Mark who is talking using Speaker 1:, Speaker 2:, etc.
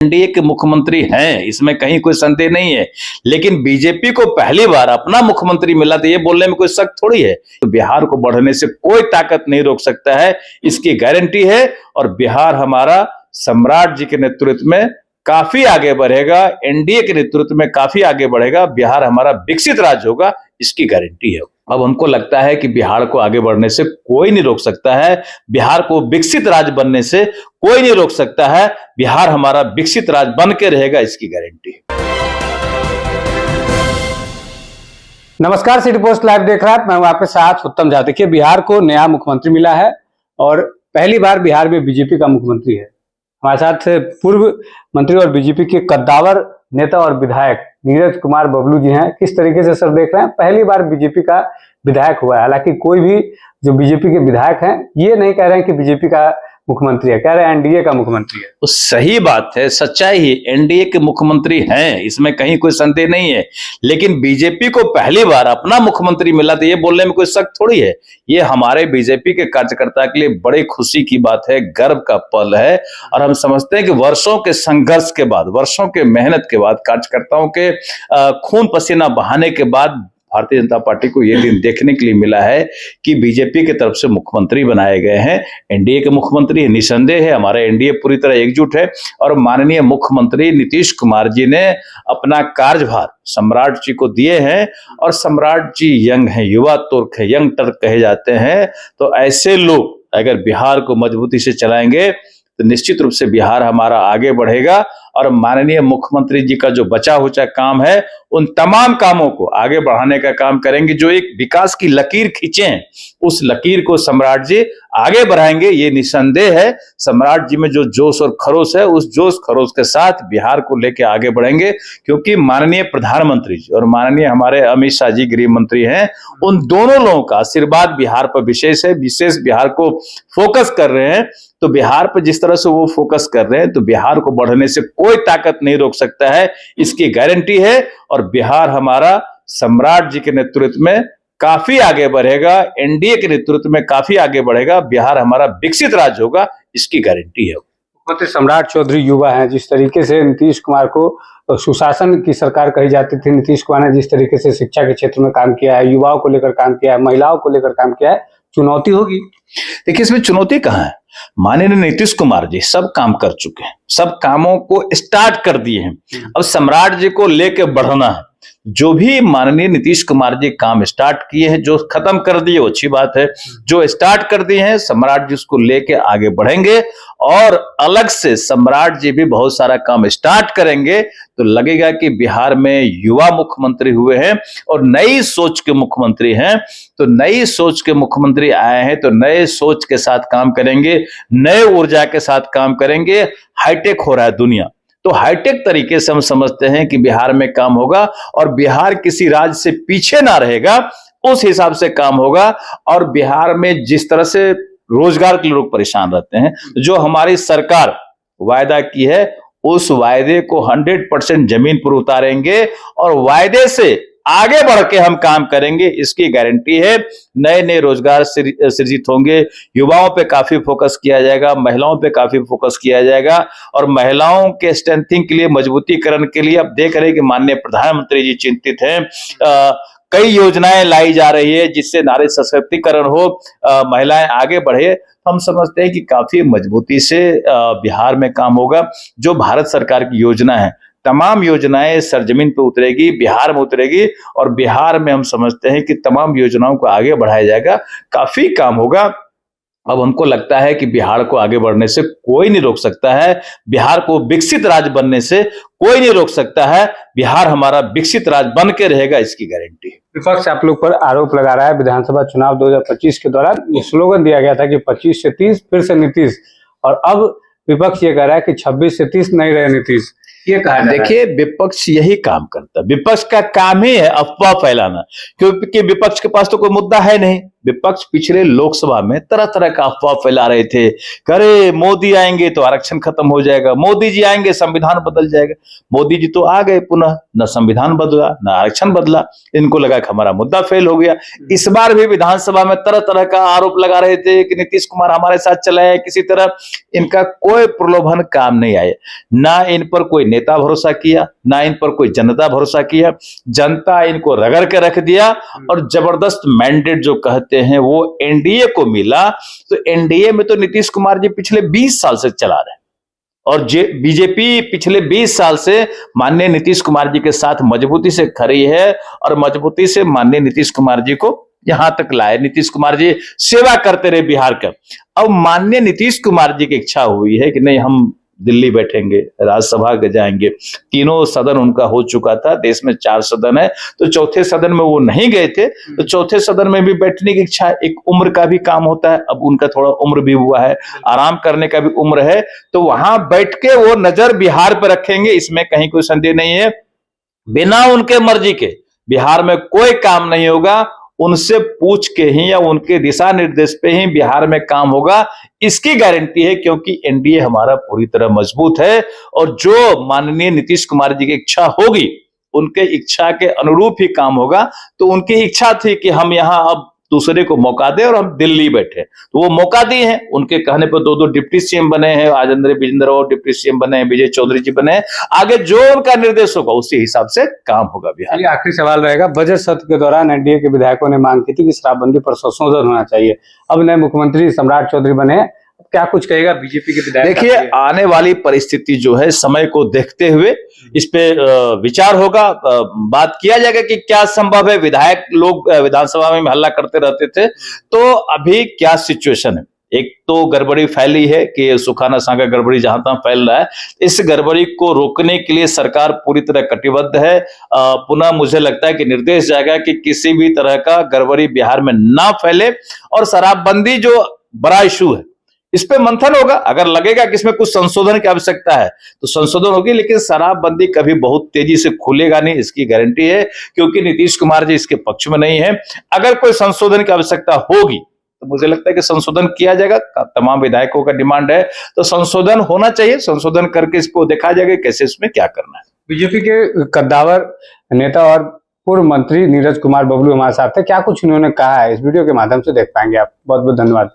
Speaker 1: NDA के मुख्यमंत्री हैं, इसमें कहीं कोई संदेह नहीं है। लेकिन बीजेपी को पहली बार अपना मुख्यमंत्री मिला तो ये बोलने में कोई शक थोड़ी है। तो बिहार को बढ़ने से कोई ताकत नहीं रोक सकता है, इसकी गारंटी है। और बिहार हमारा सम्राट जी के नेतृत्व में काफी आगे बढ़ेगा, एनडीए के नेतृत्व में काफी आगे बढ़ेगा। बिहार हमारा विकसित राज्य होगा, इसकी गारंटी है। अब हमको लगता है कि बिहार को आगे बढ़ने से कोई नहीं रोक सकता है, बिहार को विकसित राज्य बनने से कोई नहीं रोक सकता है। बिहार हमारा विकसित राज्य बन के रहेगा, इसकी गारंटी है।
Speaker 2: नमस्कार, सिटी पोस्ट लाइव देख रहा है, मैं हूं आपके साथ उत्तम झा। देखिए, बिहार को नया मुख्यमंत्री मिला है और पहली बार बिहार में बीजेपी का मुख्यमंत्री है। हमारे साथ पूर्व मंत्री और बीजेपी के कद्दावर नेता और विधायक नीरज कुमार बबलू जी हैं। किस तरीके से सर देख रहे हैं, पहली बार बीजेपी का विधायक हुआ है। हालांकि कोई भी जो बीजेपी के विधायक हैं ये नहीं कह रहे हैं कि बीजेपी का मुख्यमंत्री है, कह रहे हैं एनडीए का मुख्यमंत्री है।
Speaker 1: तो सही बात है, सच्चाई ही, एनडीए के मुख्यमंत्री हैं, इसमें कहीं कोई संदेह नहीं है। लेकिन बीजेपी को पहली बार अपना मुख्यमंत्री मिला तो ये बोलने में कोई शक थोड़ी है। ये हमारे बीजेपी के कार्यकर्ता के लिए बड़ी खुशी की बात है, गर्व का पल है। और हम समझते हैं कि वर्षों के संघर्ष के बाद, वर्षों के मेहनत के बाद, कार्यकर्ताओं के खून पसीना बहाने के बाद भारतीय जनता पार्टी को यह दिन देखने के लिए मिला है कि बीजेपी की तरफ से मुख्यमंत्री बनाए गए हैं। एनडीए के मुख्यमंत्री निसंदेह है, हमारा एनडीए पूरी तरह एकजुट है। और माननीय मुख्यमंत्री नीतीश कुमार जी ने अपना कार्यभार सम्राट जी को दिए हैं। और सम्राट जी यंग हैं, युवा तुर्क है, यंग टर्क कहे जाते हैं। तो ऐसे लोग अगर बिहार को मजबूती से चलाएंगे तो निश्चित रूप से बिहार हमारा आगे बढ़ेगा। और माननीय मुख्यमंत्री जी का जो बचा हुआ काम है, उन तमाम कामों को आगे बढ़ाने का काम करेंगे। जो एक विकास की लकीर खींचे हैं, उस लकीर को सम्राट जी आगे बढ़ाएंगे, ये निसंदेह है। सम्राट जी में जो जोश और खरोश है, उस जोश खरोश के साथ बिहार को लेकर आगे बढ़ेंगे। क्योंकि माननीय प्रधानमंत्री जी और माननीय हमारे अमित शाह जी गृह मंत्री हैं, उन दोनों लोगों का आशीर्वाद बिहार पर विशेष है, विशेष बिहार को फोकस कर रहे हैं। तो बिहार पर जिस तरह से वो फोकस कर रहे हैं, तो बिहार को बढ़ने से कोई ताकत नहीं रोक सकता है, इसकी गारंटी है। और बिहार हमारा सम्राट जी के नेतृत्व में काफी आगे बढ़ेगा, एनडीए के नेतृत्व में काफी आगे बढ़ेगा। बिहार हमारा विकसित राज्य होगा, इसकी गारंटी है।
Speaker 2: मुख्यमंत्री सम्राट चौधरी युवा हैं। जिस तरीके से नीतीश कुमार को सुशासन की सरकार कही जाती थी, नीतीश कुमार ने जिस तरीके से शिक्षा के क्षेत्र में काम किया है, युवाओं को लेकर काम किया है, महिलाओं को लेकर काम किया है, चुनौती होगी।
Speaker 1: देखिए, इसमें चुनौती कहाँ है। माननीय नीतीश कुमार जी सब काम कर चुके हैं, सब कामों को स्टार्ट कर दिए हैं। अब सम्राट जी को लेके बढ़ना है। जो भी माननीय नीतीश कुमार जी काम स्टार्ट किए हैं, जो खत्म कर दिए वो अच्छी बात है, जो स्टार्ट कर दिए हैं सम्राट जी उसको लेके आगे बढ़ेंगे। और अलग से सम्राट जी भी बहुत सारा काम स्टार्ट करेंगे। तो लगेगा कि बिहार में युवा मुख्यमंत्री हुए हैं और नई सोच के मुख्यमंत्री हैं। तो नई सोच के मुख्यमंत्री आए हैं तो नए सोच के साथ काम करेंगे, नए ऊर्जा के साथ काम करेंगे। हाईटेक हो रहा है दुनिया, तो हाईटेक तरीके से हम समझते हैं कि बिहार में काम होगा और बिहार किसी राज्य से पीछे ना रहेगा, उस हिसाब से काम होगा। और बिहार में जिस तरह से रोजगार के लोग परेशान रहते हैं, जो हमारी सरकार वायदा की है, उस वायदे को 100% जमीन पर उतारेंगे और वायदे से आगे बढ़ के हम काम करेंगे, इसकी गारंटी है। नए नए रोजगार सृजित होंगे, युवाओं पे काफी फोकस किया जाएगा, महिलाओं पे काफी फोकस किया जाएगा। और महिलाओं के स्ट्रेंथिंग के लिए, मजबूतीकरण के लिए अब देख रहे हैं कि माननीय प्रधानमंत्री जी चिंतित हैं। कई योजनाएं लाई जा रही है जिससे नारी सशक्तिकरण हो, महिलाएं आगे बढ़े। हम समझते हैं कि काफी मजबूती से बिहार में काम होगा। जो भारत सरकार की योजना है, तमाम योजनाएं सरजमीन पे उतरेगी, बिहार में उतरेगी। और बिहार में हम समझते हैं कि तमाम योजनाओं को आगे बढ़ाया जाएगा, काफी काम होगा। अब हमको लगता है कि बिहार को आगे बढ़ने से कोई नहीं रोक सकता है, बिहार को विकसित राज्य बनने से कोई नहीं रोक सकता है। बिहार हमारा विकसित राज्य बन के रहेगा, इसकी गारंटी है।
Speaker 2: विपक्ष आप लोग पर आरोप लगा रहा है, विधानसभा चुनाव 2025 के दौरान ये स्लोगन दिया गया था कि 25 से 30 फिर से नीतीश, और अब विपक्ष ये कह रहा है कि 26 से 30 नहीं रहे नीतीश। ये कहा
Speaker 1: देखिए, विपक्ष यही काम करता है, विपक्ष का काम ही है अफवाह फैलाना। क्योंकि विपक्ष के पास तो कोई मुद्दा है नहीं, विपक्ष पिछले लोकसभा में तरह तरह का अफवाह फैला रहे थे, करे मोदी आएंगे तो आरक्षण खत्म हो जाएगा, मोदी जी आएंगे संविधान बदल जाएगा। मोदी जी तो आ गए, पुनः न संविधान बदला न आरक्षण बदला, इनको लगा कि हमारा मुद्दा फेल हो गया। इस बार भी विधानसभा में तरह तरह का आरोप लगा रहे थे कि नीतीश कुमार हमारे साथ चला है, किसी तरह इनका कोई प्रलोभन काम नहीं आए। ना इन पर कोई नेता भरोसा किया, ना इन पर कोई जनता भरोसा किया। जनता इनको रगड़ के रख दिया और जबरदस्त मैंडेट जो कहते हैं वो एनडीए को मिला। तो एनडीए में तो नीतीश कुमार जी पिछले 20 साल से चला रहे हैं और बीजेपी पिछले 20 साल से माननीय नीतीश कुमार जी के साथ मजबूती से खड़ी है और मजबूती से माननीय नीतीश कुमार जी को यहां तक लाए। नीतीश कुमार जी सेवा करते रहे बिहार का। अब माननीय नीतीश कुमार जी की इच्छा हुई है कि नहीं, हम दिल्ली बैठेंगे, राज्यसभा के जाएंगे। तीनों सदन उनका हो चुका था, देश में 4 सदन है, तो चौथे सदन में वो नहीं गए थे। तो चौथे सदन में भी बैठने की इच्छा, एक उम्र का भी काम होता है, अब उनका थोड़ा उम्र भी हुआ है, आराम करने का भी उम्र है, तो वहां बैठ के वो नजर बिहार पर रखेंगे, इसमें कहीं कोई संदेह नहीं है। बिना उनके मर्जी के बिहार में कोई काम नहीं होगा, उनसे पूछ के ही या उनके दिशा निर्देश पे ही बिहार में काम होगा, इसकी गारंटी है, क्योंकि एनडीए हमारा पूरी तरह मजबूत है। और जो माननीय नीतीश कुमार जी की इच्छा होगी, उनके इच्छा के अनुरूप ही काम होगा। तो उनकी इच्छा थी कि हम यहां अब दूसरे को मौका दें और हम दिल्ली बैठे, तो वो मौका दिए हैं। उनके कहने पर 2 डिप्टी सीएम बने हैं, राजेंद्र विजेंद्र और डिप्टी सीएम बने हैं, विजय चौधरी जी बने हैं। आगे जो उनका निर्देश होगा उसी हिसाब से काम होगा बिहार।
Speaker 2: आखिरी सवाल रहेगा, बजट सत्र के दौरान एनडीए के विधायकों ने मांग की थी कि शराबबंदी पर संशोधन होना चाहिए। अब नए मुख्यमंत्री सम्राट चौधरी बने हैं, क्या कुछ कहेगा बीजेपी के विधायक?
Speaker 1: देखिए, आने वाली परिस्थिति जो है, समय को देखते हुए इस पे विचार होगा, बात किया जाएगा कि क्या संभव है। विधायक लोग विधानसभा में हल्ला करते रहते थे, तो अभी क्या सिचुएशन है। एक तो गड़बड़ी फैली है कि सुखाना सागा गड़बड़ी जहां तहां फैल रहा है, इस गड़बड़ी को रोकने के लिए सरकार पूरी तरह कटिबद्ध है। पुनः मुझे लगता है कि निर्देश जाएगा कि किसी भी तरह का गड़बड़ी बिहार में ना फैले, और शराबबंदी जो बड़ा इशू है इस पे मंथन होगा। अगर लगेगा कि इसमें कुछ संशोधन की आवश्यकता है तो संशोधन होगी, लेकिन शराबबंदी कभी बहुत तेजी से खुलेगा नहीं, इसकी गारंटी है, क्योंकि नीतीश कुमार जी इसके पक्ष में नहीं है। अगर कोई संशोधन की आवश्यकता होगी तो मुझे लगता है कि संशोधन किया जाएगा। तमाम विधायकों का डिमांड है, तो संशोधन होना चाहिए। संशोधन करके इसको देखा जाएगा कैसे इसमें क्या करना है।
Speaker 2: बीजेपी के कद्दावर नेता और पूर्व मंत्री नीरज कुमार बबलू हमारे साथ थे, क्या कुछ उन्होंने कहा है इस वीडियो के माध्यम से देख पाएंगे आप। बहुत बहुत धन्यवाद।